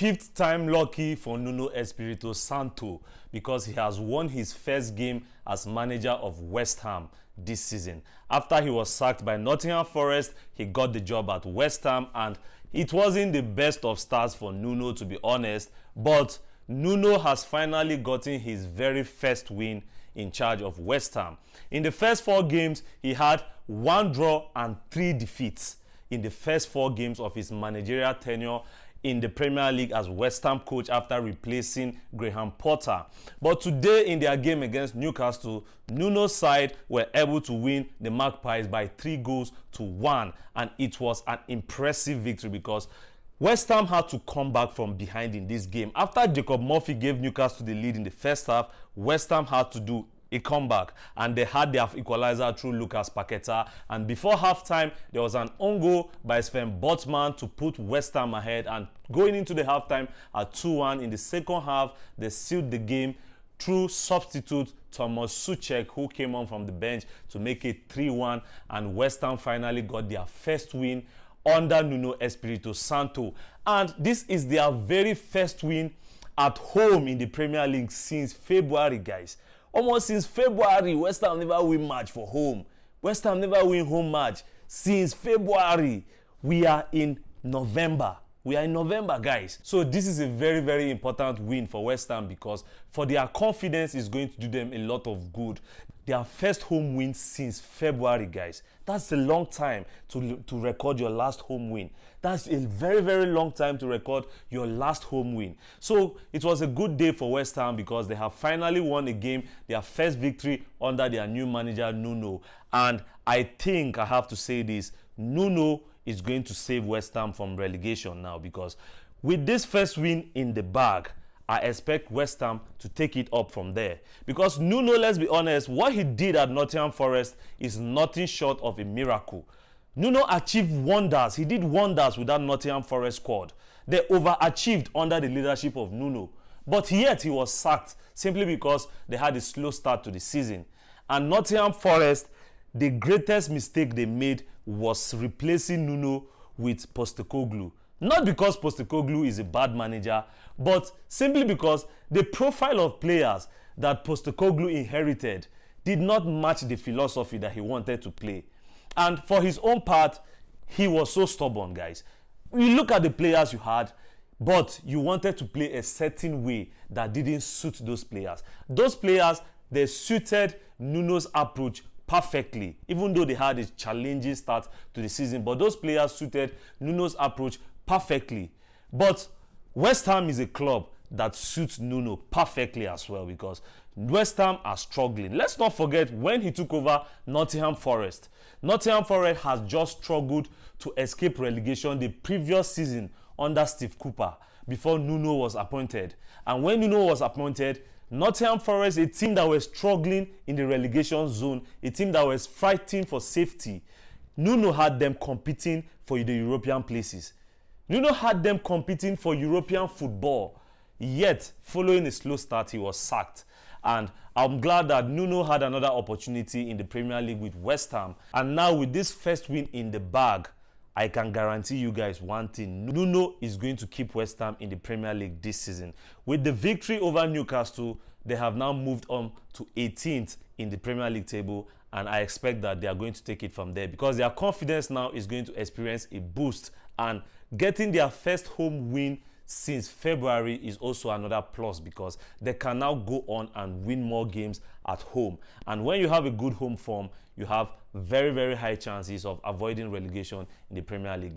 fifth time lucky for Nuno Espírito Santo because he has won his first game as manager of Westham this season. After he was sacked by Nottingham Forest, he got the job at Westham, and it wasn't the best of starts for Nuno, to be honest, but Nuno has finally gotten his very first win in charge of Westham. In the first 4 games, he had 1 draw and 3 defeats in the first 4 games of his managerial tenure in the Premier League as West Ham coach after replacing Graham Potter. But today in their game against Newcastle, Nuno's side were able to win the Magpies by 3-1, and it was an impressive victory because West Ham had to come back from behind in this game. After Jacob Murphy gave Newcastle the lead in the first half, West Ham had to do a comeback, and they had their equalizer through Lucas Paqueta, and before halftime there was an own goal by Sven Botman to put West Ham ahead, and going into the halftime at 2-1 in the second half, they sealed the game through substitute Thomas Souček, who came on from the bench to make it 3-1, and West Ham finally got their first win under Nuno Espírito Santo, and this is their very first win at home in the Premier League since February, guys. Almost since February, West Ham never win match for home. West Ham never win home match since February. We are in November. We are in November, guys. So this is a very, very important win for West Ham because for their confidence is going to do them a lot of good. Their first home win since February, guys. That's a long time to record your last home win. That's a very, very long time to record your last home win. So it was a good day for West Ham because they have finally won a game, their first victory under their new manager, Nuno. And I think I have to say this, Nuno is going to save West Ham from relegation now, because with this first win in the bag, I expect West Ham to take it up from there. Because Nuno, let's be honest, what he did at Nottingham Forest is nothing short of a miracle. Nuno achieved wonders. He did wonders with that Nottingham Forest squad. They overachieved under the leadership of Nuno. But yet he was sacked simply because they had a slow start to the season. And Nottingham Forest, the greatest mistake they made was replacing Nuno with Postecoglou. Not because Postecoglou is a bad manager, but simply because the profile of players that Postecoglou inherited did not match the philosophy that he wanted to play. And for his own part, he was so stubborn, guys. You look at the players you had, but you wanted to play a certain way that didn't suit those players. Those players, they suited Nuno's approach perfectly, even though they had a challenging start to the season. But those players suited Nuno's approach perfectly. But West Ham is a club that suits Nuno perfectly as well, because West Ham are struggling. Let's not forget when he took over Nottingham Forest. Nottingham Forest has just struggled to escape relegation the previous season under Steve Cooper before Nuno was appointed. And when Nuno was appointed, Nottingham Forest, a team that was struggling in the relegation zone, a team that was fighting for safety, Nuno had them competing for the European places. Nuno had them competing for European football. Yet, following a slow start, he was sacked. And I'm glad that Nuno had another opportunity in the Premier League with West Ham. And now with this first win in the bag, I can guarantee you guys one thing. Nuno is going to keep West Ham in the Premier League this season. With the victory over Newcastle, they have now moved on to 18th in the Premier League table, and I expect that they are going to take it from there because their confidence now is going to experience a boost, and getting their first home win since February is also another plus because they can now go on and win more games at home. And when you have a good home form, you have very, very high chances of avoiding relegation in the Premier League.